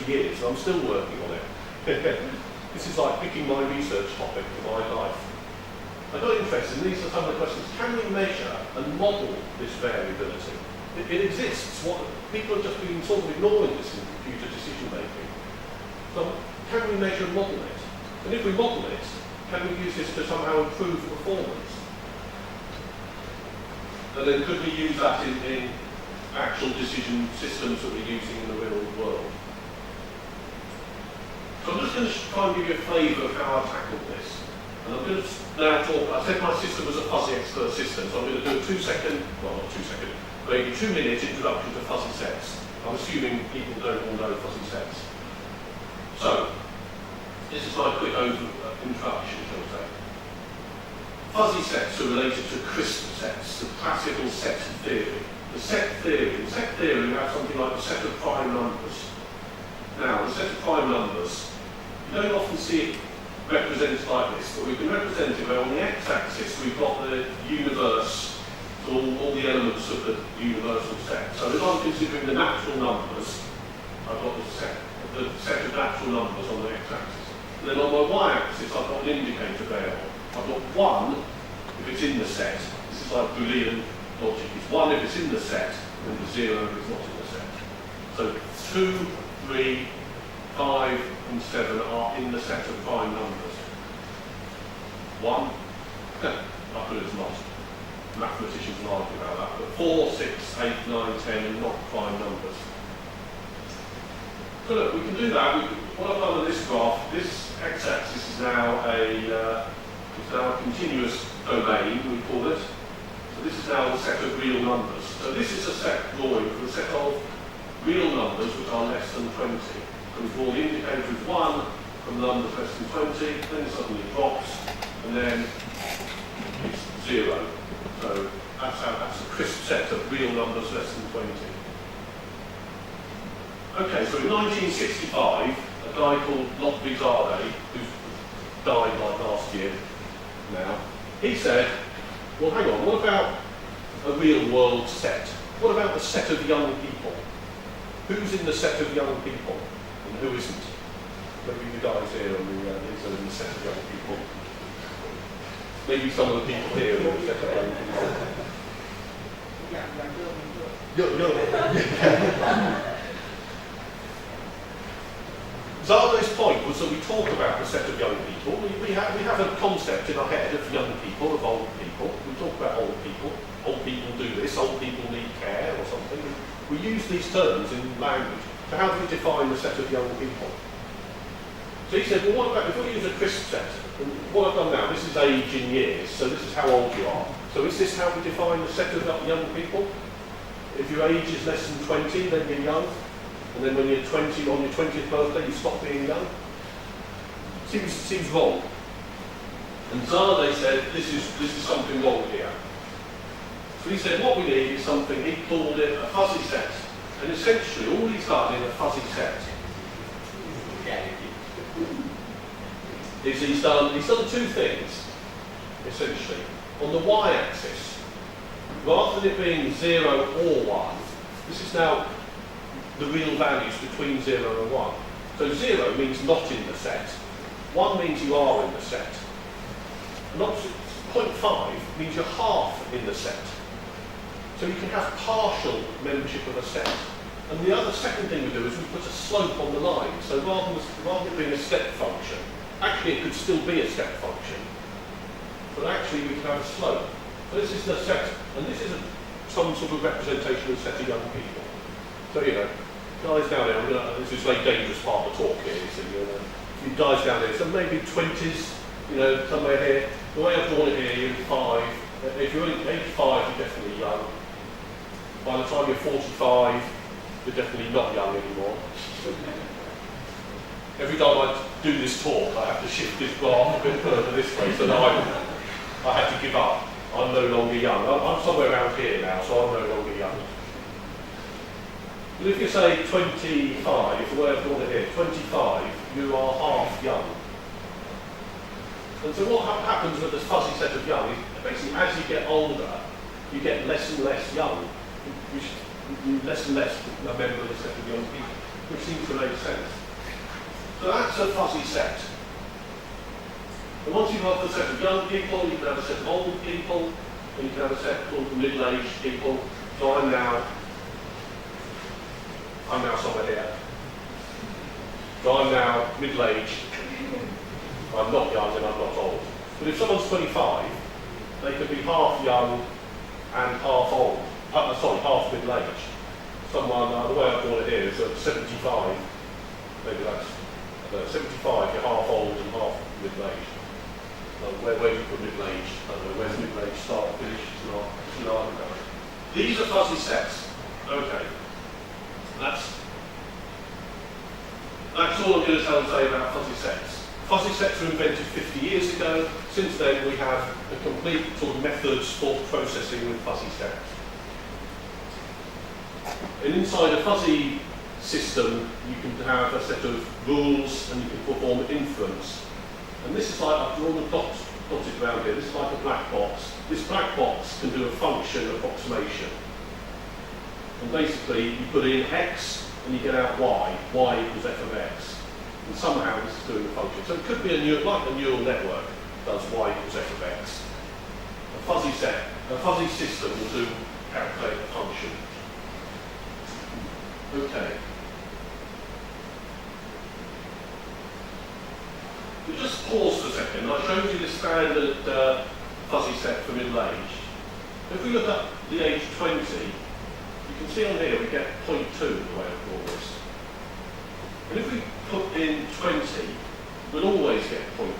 years, and I'm still working on it. This is like picking my research topic for my life. I got interested, and these are some of the questions. Can we measure and model this variability? It exists. People have just been sort of ignoring this in computer decision making. So can we measure and model it? And if we model it, can we use this to somehow improve performance? And then could we use that in actual decision systems that we're using in the real world? So I'm just going to try and give you a flavour of how I tackled this. And I'm going to now talk, I said my system was a fuzzy expert system, so I'm going to do a 2-second, well not 2-second, maybe 2-minute introduction to fuzzy sets. I'm assuming people don't all know fuzzy sets. So, this is my quick introduction, shall we say. Fuzzy sets are related to crisp sets, the classical set theory. The set theory, we have something like the set of prime numbers. Now, the set of prime numbers, you don't often see it represented like this, but we can represent it where on the x-axis we've got the universe, all the elements of the universal set. So if I'm considering the natural numbers, I've got the set of natural numbers on the x-axis. And then on my y-axis I've got an indicator variable. I've got 1 if it's in the set. This is like Boolean logic. It's 1 if it's in the set, and 0 if it's not in the set. So 2, 3, 5 and 7 are in the set of prime numbers. 1, I could have not. Mathematicians will argue about that, but 4, 6, 8, 9, 10 are not prime numbers. So look, we can do that. What I've done on this graph, this x-axis is now a continuous domain, we call it. So this is now a set of real numbers. So this is a set drawing for a set of real numbers which are less than 20. So we draw the indicator as 1 from numbers less than 20, then it suddenly drops, and then it's 0. So that's a crisp set of real numbers less than 20. Okay, so in 1965, a guy called Lotfi Zadeh, who's died like last year now, he said, well hang on, what about a real world set? What about the set of young people? Who's in the set of young people and who isn't? Maybe the guys here are in the set of young people. Maybe some of the people here are in the set of young people. Zadeh's point was that we talk about the set of young people. We have a concept in our head of young people, of old people. We talk about old people. Old people do this, old people need care or something. We use these terms in language. So how do we define the set of young people? So he said, well, what about if we use a crisp set? And what I've done now, this is age in years, so this is how old you are. So is this how we define the set of young people? If your age is less than 20, then you're young. And then when you're 20, on your 20th birthday, you stop being young? Seems wrong. And Zadeh said, this is something wrong here. So he said, what we need is something, he called it a fuzzy set. And essentially, all he's done in a fuzzy set is he's done 2 things, essentially. On the y-axis, rather than it being 0 or 1, this is now the real values between 0 and 1. So 0 means not in the set. 1 means you are in the set. And 0.5 means you're half in the set. So you can have partial membership of a set. And the other second thing we do is we put a slope on the line. So rather than it being a step function, actually it could still be a step function. But actually we can have a slope. So this is the set, and this is some sort of representation of a set of young people. So, you know, guys down there, this is a very dangerous part of the talk here, you guys down there, so maybe 20s, you know, somewhere here. The way I've drawn it here, you're 5. If you're 85, you're definitely young. By the time you're 45, you're definitely not young anymore. Every time I do this talk, I have to shift this graph a bit further this way, so now I have to give up. I'm no longer young. I'm somewhere around here now, so I'm no longer young. But if you say 25, the way I've drawn it here, 25, you are half young. And so what happens with this fuzzy set of young is basically as you get older, you get less and less young. Less and less a member of the set of young people. which seems to make sense. So that's a fuzzy set. And once you've got the set of young people, you can have a set of old people, and you can have a set of middle-aged people. So I'm now somewhere here. So I'm now middle-aged. I'm not young and I'm not old. But if someone's 25, they could be half young and half old. Half middle-aged. Someone, the way I've drawn it here is at 75, maybe that's 75, you're half old and half middle-aged. Where do you put middle-aged? I don't know, where's middle-aged start, finish? It's not. These are fuzzy sets. Okay. That's all I'm going to say about fuzzy sets. Fuzzy sets were invented 50 years ago. Since then, we have a complete sort of methods for processing with fuzzy sets. And inside a fuzzy system, you can have a set of rules and you can perform inference. And this is like, I've drawn the dots dotted around here, this is like a black box. This black box can do a function approximation. And basically, you put in x and you get out y equals f of x. And somehow this is doing the function. So it could be like a neural network does y equals f of x. A fuzzy system will calculate the function. Okay. We just pause for a second. I showed you the standard fuzzy set for middle-aged. If we look at the age 20, you can see on here we get 0.2 the way I've drawn this. And if we put in 20, we'll always get 0.2.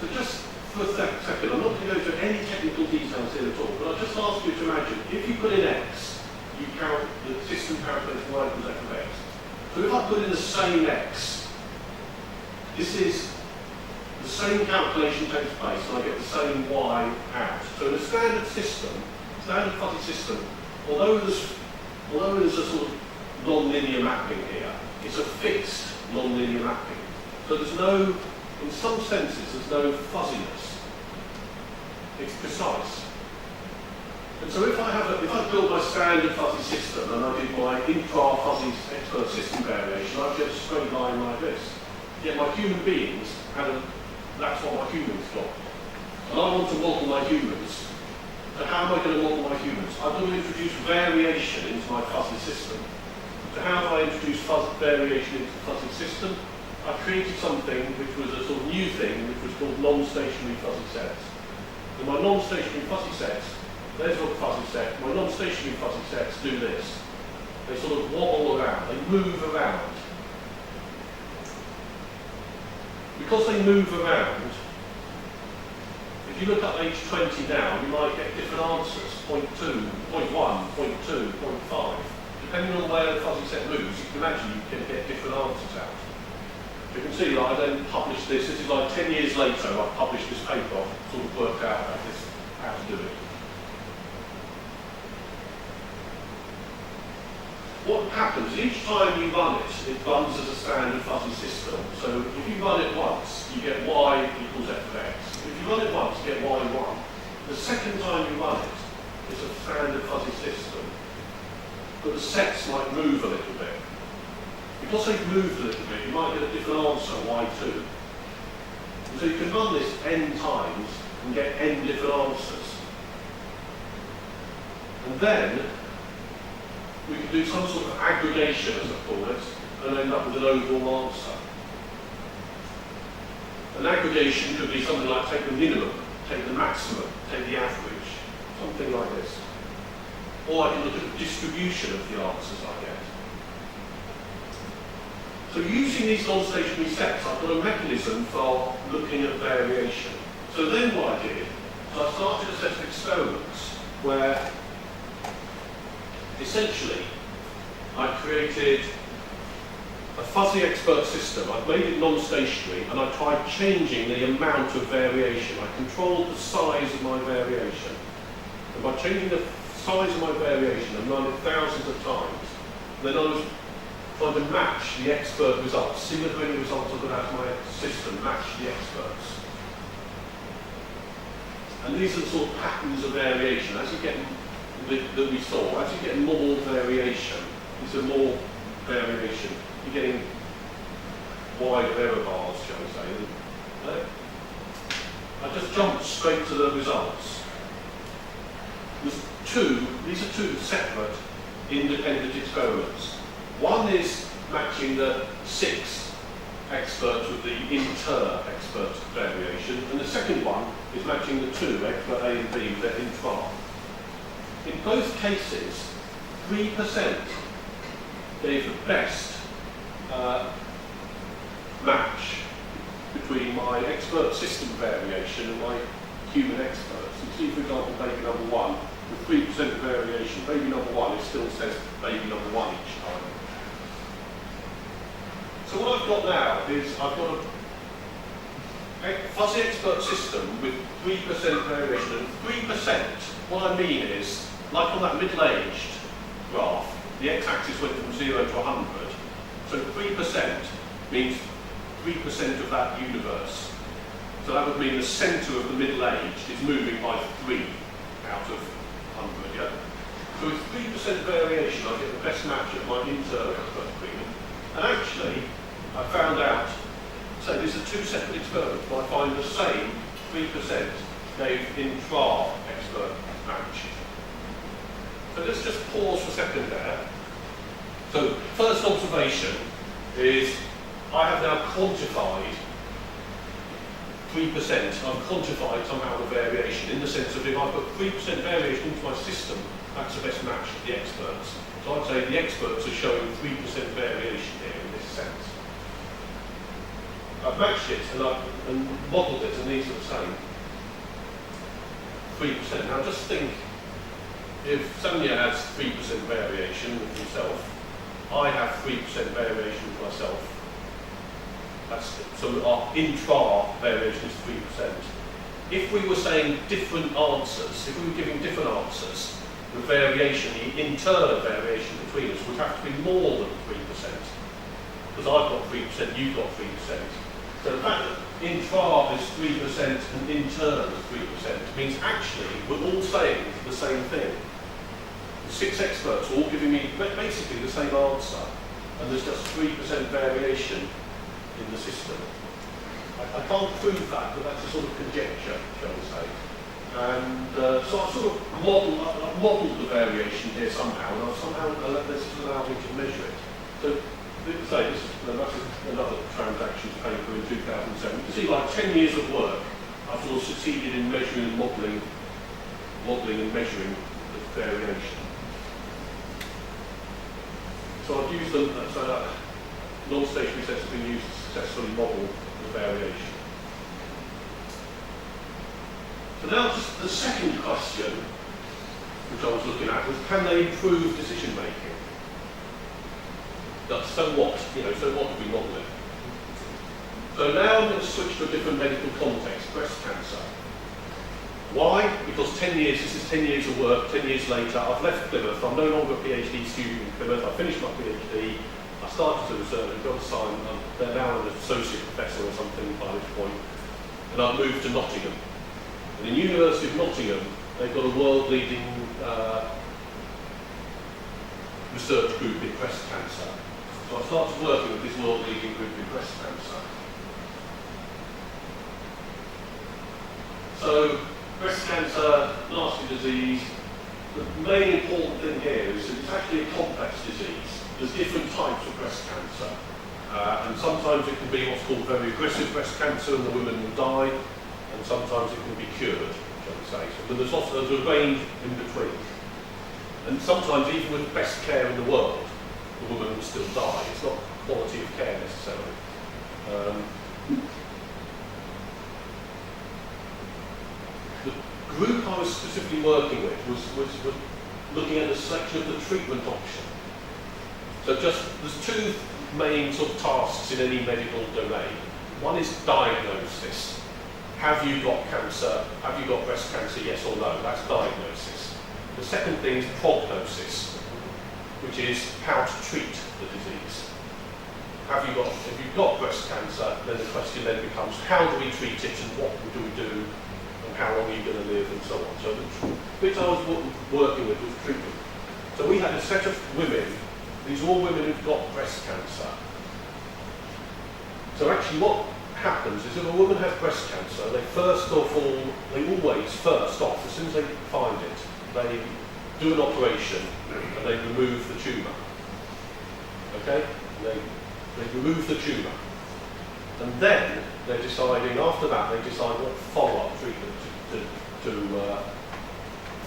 So just for a second, I'm not going to go into any technical details here at all, but I'll just ask you to imagine, if you put in x, the system calculates y equals f of x. So if I put in the same x, this is the same calculation takes place and I get the same y out. So in a standard system, standard fuzzy system, although there's a sort of non-linear mapping here, it's a fixed non-linear mapping. So there's no, in some senses, there's no fuzziness. It's precise. And so if I build my standard fuzzy system and I did my intra-fuzzy expert system variation, I'd get a straight line like this. Yet my human beings that's what my humans got. And I want to model my humans. So how am I going to model my humans? I'm going to introduce variation into my fuzzy system. So how do I introduce variation into the fuzzy system? I created something which was a sort of new thing, which was called non-stationary fuzzy sets. And my non-stationary fuzzy sets, there's what the fuzzy set. My non-stationary fuzzy sets do this. They sort of wobble around, they move around. Because they move around, if you look at age 20 now, you might get different answers, 0.2, 0.1, 0.2, 0.5. Depending on where the fuzzy set moves, you can imagine you can get different answers out. You can see that I then published this is like 10 years later, I've published this paper, I've sort of worked out how to do it. What happens, each time you run it runs as a standard fuzzy system. So if you run it once, you get y equals f of x. If you run it once, you get y1. The second time you run it, it's a standard fuzzy system. But the sets might move a little bit. Because they've moved a little bit, you might get a different answer, y2. And so you can run this n times and get n different answers. And then we can do some sort of aggregation, as I call it, and end up with an overall answer. An aggregation could be something like take the minimum, take the maximum, take the average, something like this. Or I can look at the distribution of the answers I get. So using these non-stationary sets, I've got a mechanism for looking at variation. So then what I did, is I started a set of experiments where essentially I created a fuzzy expert system. I've made it non-stationary and I tried changing the amount of variation. I controlled the size of my variation. And by changing the size of my variation and run it thousands of times, then I was trying to match the expert results, see whether any results I got out of my system match the experts. And these are the sort of patterns of variation. As you get that we saw, as you get more variation, you're getting wider error bars, shall we say. I just jumped straight to the results. These are two separate independent experiments. One is matching the 6 experts with the inter-expert variation, and the second one is matching the 2, expert A and B, with their intra. In both cases, 3% gave the best match between my expert system variation and my human experts. You see, for example, baby number 1, with 3% variation, baby number 1, it still says baby number 1 each time. So what I've got now is I've got a fuzzy expert system with 3% variation, and 3%, what I mean is, like on that middle-aged graph, the x-axis went from 0 to 100, so 3% means 3% of that universe. So that would mean the centre of the middle-aged is moving by 3 out of 100, yeah? So with 3% variation, I get the best match at my inter-expert agreement. And actually, I found out, so these are 2 separate experiments, but I find the same 3% gave intra-expert match. So let's just pause for a second there. So first observation is I have now quantified 3%. I've quantified somehow the variation in the sense of if I put 3% variation into my system, that's the best match of the experts. So I'd say the experts are showing 3% variation here in this sense. I've matched it and modelled it, and these are the same. 3%. Now just think, if Sonia has 3% variation with himself, I have 3% variation with myself. So our intra variation is 3%. If we were saying different answers, if we were giving different answers, the variation, the internal variation between us would have to be more than 3%. Because I've got 3%, you've got 3%. So the fact that intra is 3% and internal is 3% means actually we're all saying the same thing. The 6 experts are all giving me basically the same answer, and there's just 3% variation in the system. I can't prove that, but that's a sort of conjecture, shall we say. And so I sort of modelled the variation here somehow, and I've somehow this has allowed me to measure it. So, that's another transactions paper in 2007. You can see, like 10 years of work, I've sort of succeeded in measuring and modelling and measuring the variation. So I've used them, so non-stationary sets have been used to successfully model the variation. So now just the second question, which I was looking at, was can they improve decision making? So what? So what do we model it? So now I'm going to switch to a different medical context, breast cancer. Why? Because 10 years, this is 10 years of work, 10 years later, I've left Plymouth, I'm no longer a PhD student in Plymouth, I finished my PhD, I started to research, I got assigned, they're now an associate professor or something by this point, and I've moved to Nottingham. And in the University of Nottingham, they've got a world-leading research group in breast cancer. So I started working with this world-leading group in breast cancer. So, breast cancer, nasty disease, the main important thing here is that it's actually a complex disease. There's different types of breast cancer. And sometimes it can be what's called very aggressive breast cancer and the women will die, and sometimes it can be cured, shall we say. So there's a range in between. And sometimes even with the best care in the world, the woman will still die. It's not quality of care necessarily. The group I was specifically working with was looking at the selection of the treatment option. So there's 2 main sort of tasks in any medical domain. One is diagnosis. Have you got cancer? Have you got breast cancer? Yes or no? That's diagnosis. The second thing is prognosis, which is how to treat the disease. If you've got breast cancer, then the question then becomes how do we treat it and what do we do and how long are you going to live and so on. So the bit I was working with was treatment. So we had a set of women, these are all women who've got breast cancer. So actually what happens is if a woman has breast cancer, they first of all, they always first off, as soon as they find it, they do an operation and they remove the tumour. Okay? They remove the tumour. And then they're deciding, after that, they decide what follow-up treatment to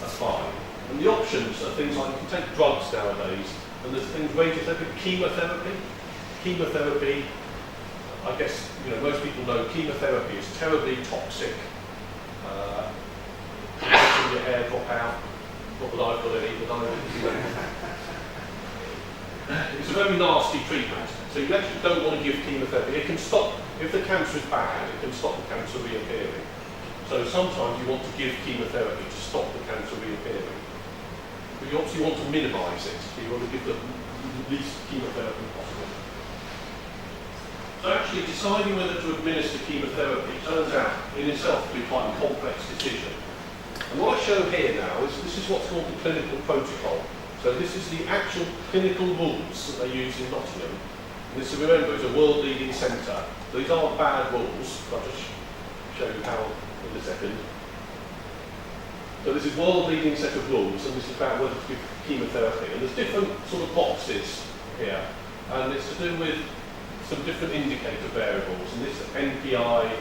apply. And the options are things like, you can take drugs nowadays, and there's things radiotherapy, chemotherapy. Chemotherapy, I guess, most people know chemotherapy is terribly toxic. Making your hair drop out. Not that I've got any, but I it's a very nasty treatment. So you actually don't want to give chemotherapy. It can stop, if the cancer is bad, it can stop the cancer reappearing. So sometimes you want to give chemotherapy to stop the cancer reappearing. But you obviously want to minimise it. So you want to give the least chemotherapy possible. So actually deciding whether to administer chemotherapy turns out in itself to be quite a complex decision. And what I show here now is this is what's called the clinical protocol. So this is the actual clinical rules that they use in Nottingham. And this, remember, is a world-leading centre. These aren't bad rules. I'll just show you how in a second. So this is world-leading set of rules, and this is about whether to give chemotherapy. And there's different sort of boxes here, and it's to do with some different indicator variables. And this NPI